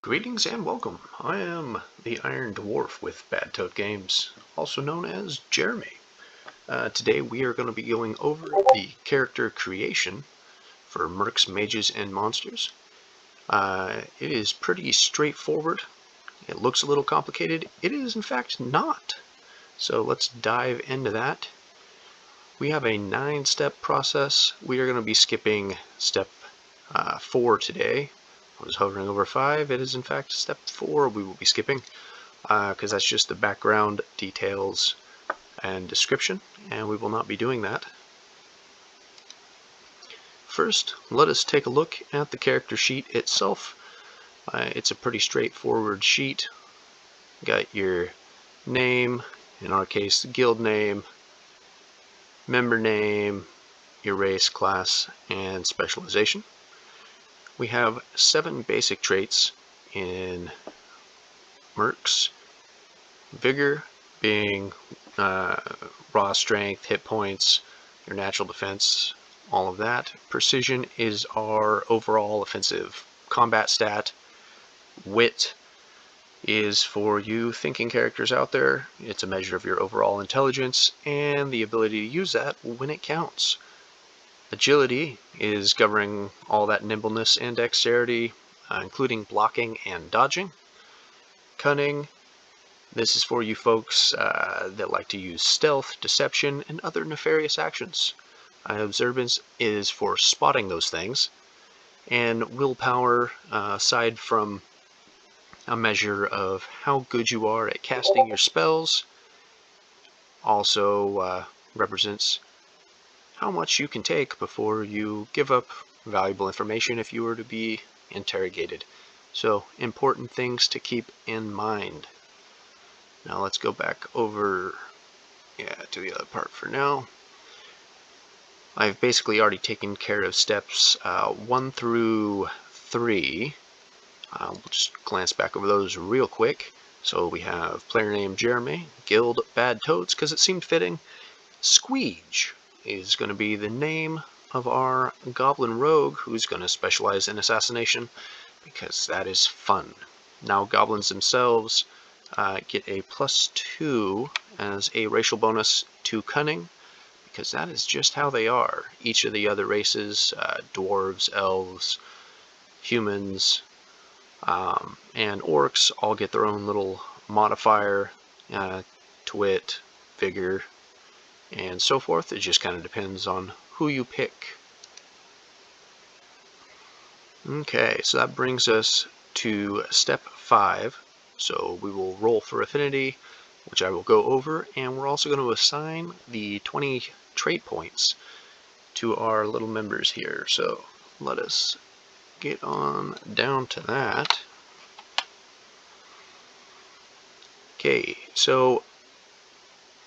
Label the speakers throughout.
Speaker 1: Greetings and welcome. I am the Iron Dwarf with Bad Toad Games, also known as Jeremy. Today we are going to be going over the character creation for Mercs, Mages, and Monsters. It is pretty straightforward. It looks a little complicated. It is in fact not. So let's dive into that. We have a 9-step process. We are going to be skipping step 4 today. I was hovering over 5. It is in fact step 4 we will be skipping because that's just the background details and description, and we will not be doing that. First, let us take a look at the character sheet itself. It's a pretty straightforward sheet. Got your name, in our case the guild name, member name, your race, class, and specialization. We have 7 basic traits in Mercs. Vigor being raw strength, hit points, your natural defense, all of that. Precision is our overall offensive combat stat. Wit is for you thinking characters out there. It's a measure of your overall intelligence and the ability to use that when it counts. Agility is governing all that nimbleness and dexterity, including blocking and dodging. Cunning, this is for you folks that like to use stealth, deception, and other nefarious actions. Observance is for spotting those things. And willpower, aside from a measure of how good you are at casting your spells, also represents how much you can take before you give up valuable information if you were to be interrogated. So, important things to keep in mind. Now let's go back over to the other part for now. I've basically already taken care of steps 1 through 3. We'll just glance back over those real quick. So we have player name Jeremy, guild Bad Toads because it seemed fitting. Squeege is going to be the name of our goblin rogue who's going to specialize in assassination because that is fun. Now goblins themselves get a +2 as a racial bonus to cunning because that is just how they are. Each of the other races, dwarves, elves, humans, and orcs all get their own little modifier, to wit, vigor, and so forth. It just kind of depends on who you pick. Okay, so that brings us to step 5. So we will roll for affinity, which I will go over, and we're also going to assign the 20 trait points to our little members here. So let us get on down to that. Okay, so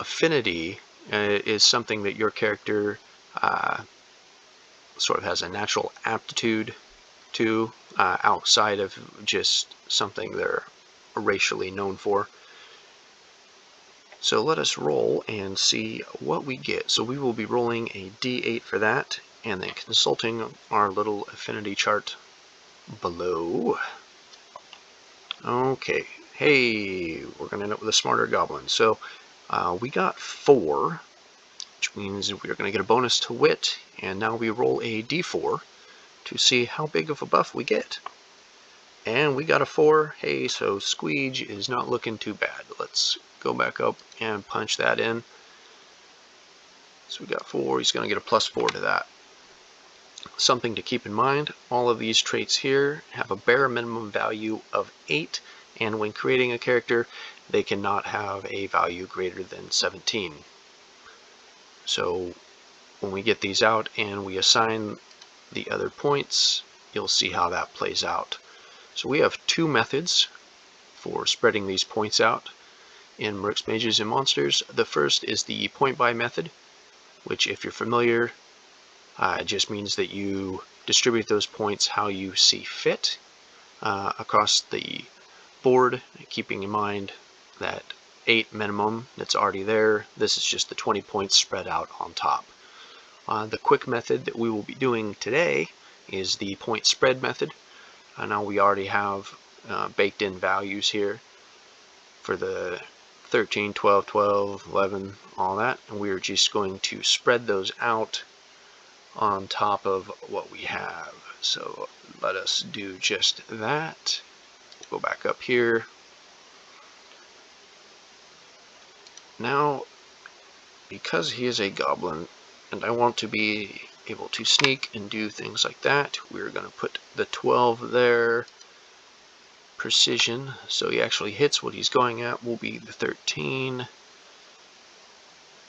Speaker 1: affinity is something that your character sort of has a natural aptitude to, outside of just something they're racially known for. So let us roll and see what we get. So we will be rolling a d8 for that, and then consulting our little affinity chart below. Okay, hey, we're going to end up with a smarter goblin. So we got 4, which means we're going to get a bonus to wit, and now we roll a d4 to see how big of a buff we get. And we got a 4. Hey, so Squeege is not looking too bad. Let's go back up and punch that in. So we got 4. He's going to get a +4 to that. Something to keep in mind, all of these traits here have a bare minimum value of 8, and when creating a character, they cannot have a value greater than 17. So when we get these out and we assign the other points, you'll see how that plays out. So we have 2 methods for spreading these points out in Mercs, Mages, and Monsters. The first is the point buy method, which, if you're familiar, it just means that you distribute those points how you see fit across the board, keeping in mind that 8 minimum that's already there. This is just the 20 points spread out on top. The quick method that we will be doing today is the point spread method. Now we already have baked in values here for the 13, 12, 12, 11, all that, and we're just going to spread those out on top of what we have. So let us do just that. Go back up here. Now, because he is a goblin and I want to be able to sneak and do things like that, we're going to put the 12 there. Precision, so he actually hits what he's going at, will be the 13.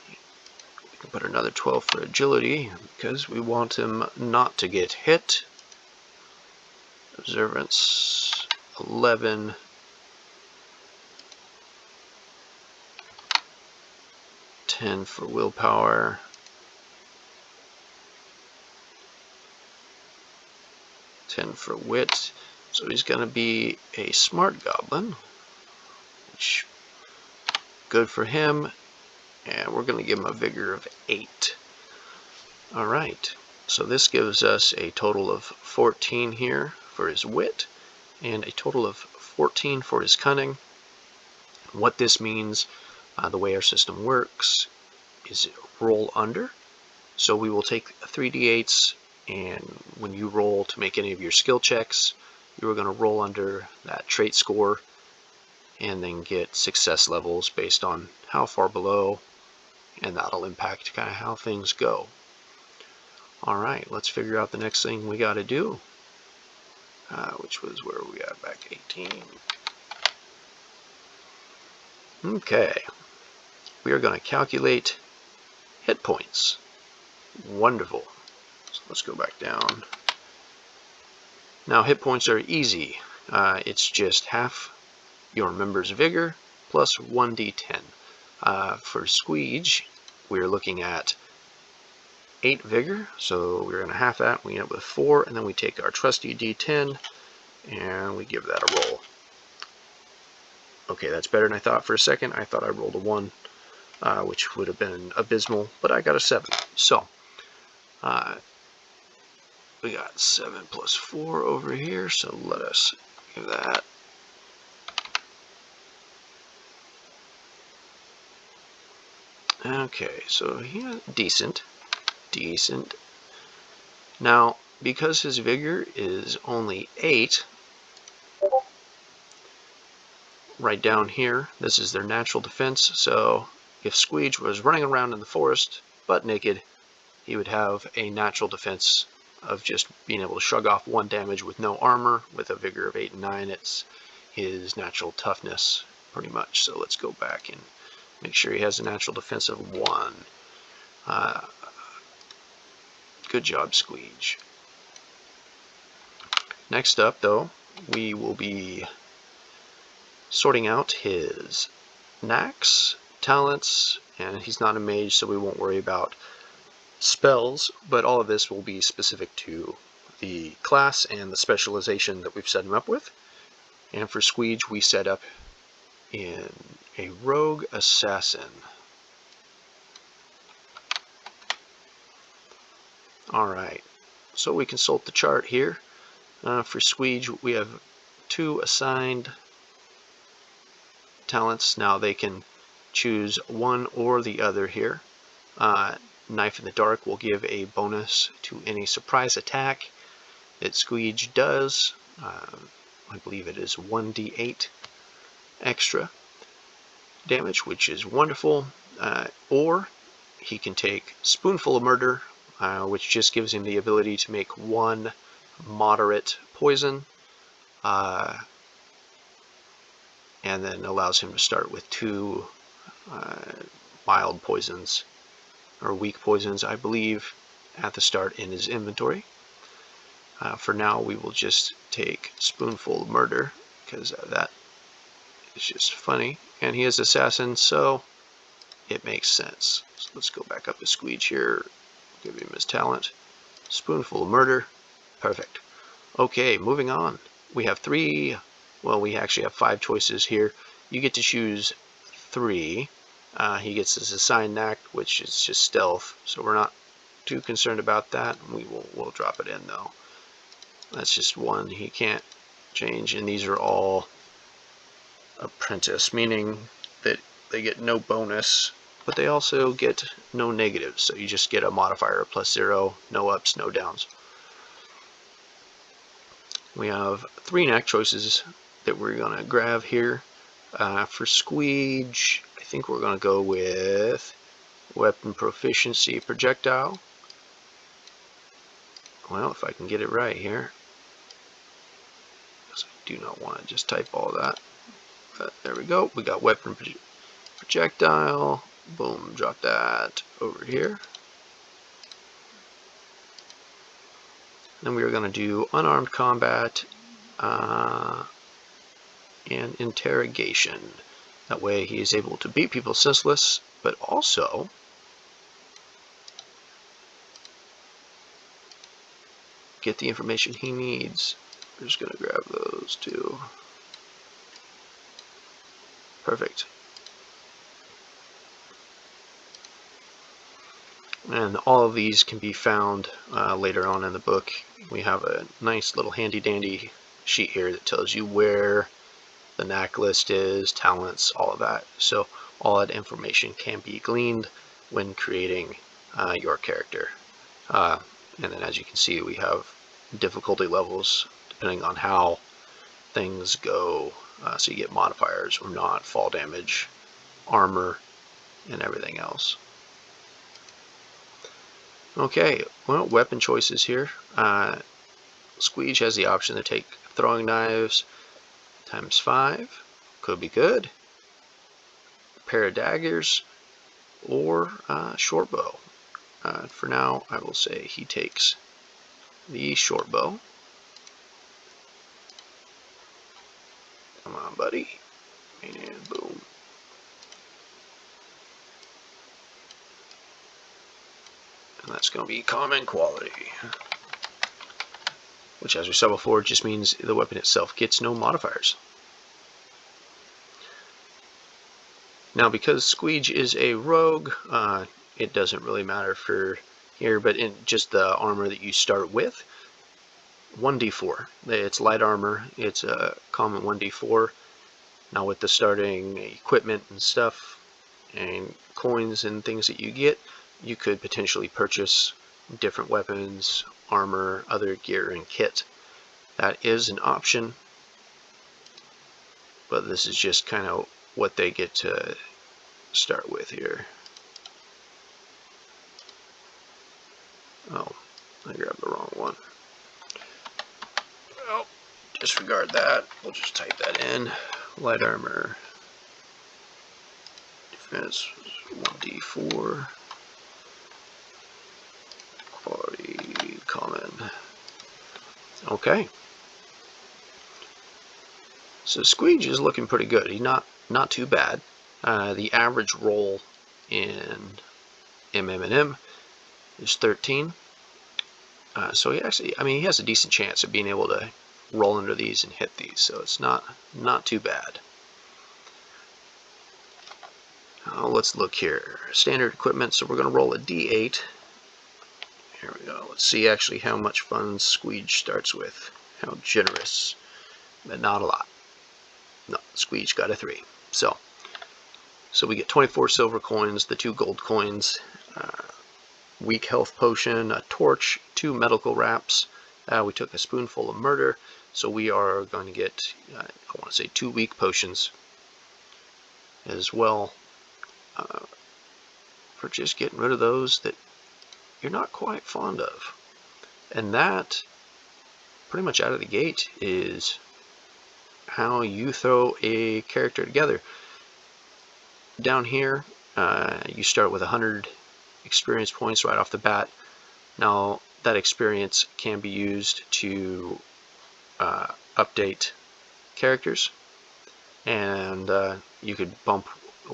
Speaker 1: We can put another 12 for agility because we want him not to get hit. Observance 11. For willpower. 10 for wit. So he's going to be a smart goblin, which good for him. And we're going to give him a vigor of 8. Alright, so this gives us a total of 14 here for his wit, and a total of 14 for his cunning. What this means, the way our system works, is roll under. So we will take 3d8s, and when you roll to make any of your skill checks, you are going to roll under that trait score and then get success levels based on how far below, and that'll impact kind of how things go. Alright, let's figure out the next thing we got to do, which was where we got back 18. Okay, we are going to calculate hit points. Wonderful. So let's go back down. Now hit points are easy. It's just half your member's vigor plus 1d10. For Squeege, we're looking at 8 vigor, so we're going to half that. We end up with 4, and then we take our trusty d10 and we give that a roll. Okay, that's better than I thought for a second. I thought I rolled a 1, which would have been abysmal, but I got a 7. So, we got 7 plus 4 over here, so let us give that. Okay, so yeah, decent. Now, because his vigor is only 8, right down here, this is their natural defense, so if Squeege was running around in the forest, butt naked, he would have a natural defense of just being able to shrug off 1 damage with no armor. With a vigor of 8 and 9, it's his natural toughness, pretty much. So let's go back and make sure he has a natural defense of 1. Good job, Squeege. Next up, though, we will be sorting out his knacks, talents, and he's not a mage, so we won't worry about spells, but all of this will be specific to the class and the specialization that we've set him up with. And for Squeege, we set up in a rogue assassin. Alright, so we consult the chart here. For Squeege, we have 2 assigned talents. Now they can choose one or the other here. Knife in the Dark will give a bonus to any surprise attack that Squeege does. I believe it is 1d8 extra damage, which is wonderful. Or he can take Spoonful of Murder, which just gives him the ability to make 1 moderate poison, and then allows him to start with 2 mild poisons, or weak poisons, I believe, at the start in his inventory. For now, we will just take Spoonful of Murder, because that is just funny. And he is Assassin, so it makes sense. So let's go back up to Squeege here, give him his talent. Spoonful of Murder. Perfect. Okay, moving on. We have 3, well, we actually have 5 choices here. You get to choose 3. He gets his assigned knack, which is just stealth, so we're not too concerned about that. We'll drop it in, though. That's just 1. He can't change, and these are all apprentice, meaning that they get no bonus, but they also get no negatives. So you just get a modifier of +0, no ups, no downs. We have 3 knack choices that we're going to grab here. For Squeege, I think we're going to go with weapon proficiency projectile. Well, if I can get it right here, because I do not want to just type all that. But there we go. We got weapon projectile. Boom, drop that over here. Then we are going to do unarmed combat and interrogation. That way he is able to beat people senseless, but also get the information he needs. We're just going to grab those 2. Perfect. And all of these can be found later on in the book. We have a nice little handy dandy sheet here that tells you where the knack list is, talents, all of that. So all that information can be gleaned when creating your character. And then as you can see, we have difficulty levels depending on how things go. So you get modifiers or not, fall damage, armor, and everything else. Okay, well, weapon choices here. Squeege has the option to take throwing knives ×5, could be good. A pair of daggers, or short bow. For now, I will say he takes the short bow. Come on, buddy. And boom. And that's going to be common quality, which, as we saw before, just means the weapon itself gets no modifiers. Now, because Squeege is a rogue, it doesn't really matter for here, but in just the armor that you start with, 1d4. It's light armor, it's a common 1d4. Now with the starting equipment and stuff, and coins and things that you get, you could potentially purchase different weapons, armor, other gear, and kit. That is an option, but this is just kind of what they get to start with here. Oh, I grabbed the wrong one. Well, disregard that. We'll just type that in. Light armor. Defense 1d4. Quality common. Okay. So Squeege is looking pretty good. He's not too bad. The average roll in MM&M is 13. So he actually, he has a decent chance of being able to roll under these and hit these. So it's not too bad. Let's look here. Standard equipment. So we're going to roll a d8. Here we go. Let's see actually how much funds Squeege starts with. How generous, but not a lot. No, Squeege got a 3. So we get 24 silver coins, the 2 gold coins, weak health potion, a torch, 2 medical wraps. We took a spoonful of murder, so we are going to get, I want to say 2 weak potions as well, for just getting rid of those that you're not quite fond of. And that, pretty much out of the gate, is how you throw a character together. Down here, you start with 100 experience points right off the bat. Now, that experience can be used to update characters, and you could bump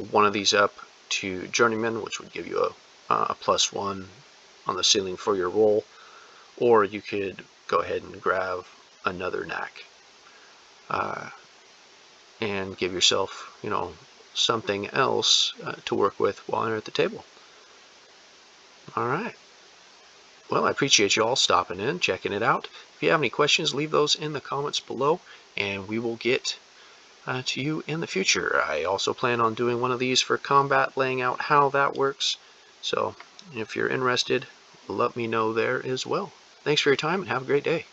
Speaker 1: one of these up to Journeyman, which would give you a +1 on the ceiling for your roll, or you could go ahead and grab another knack and give yourself, something else to work with while you're at the table. All right. Well, I appreciate you all stopping in, checking it out. If you have any questions, leave those in the comments below, and we will get to you in the future. I also plan on doing one of these for combat, laying out how that works. So if you're interested, let me know there as well. Thanks for your time and have a great day.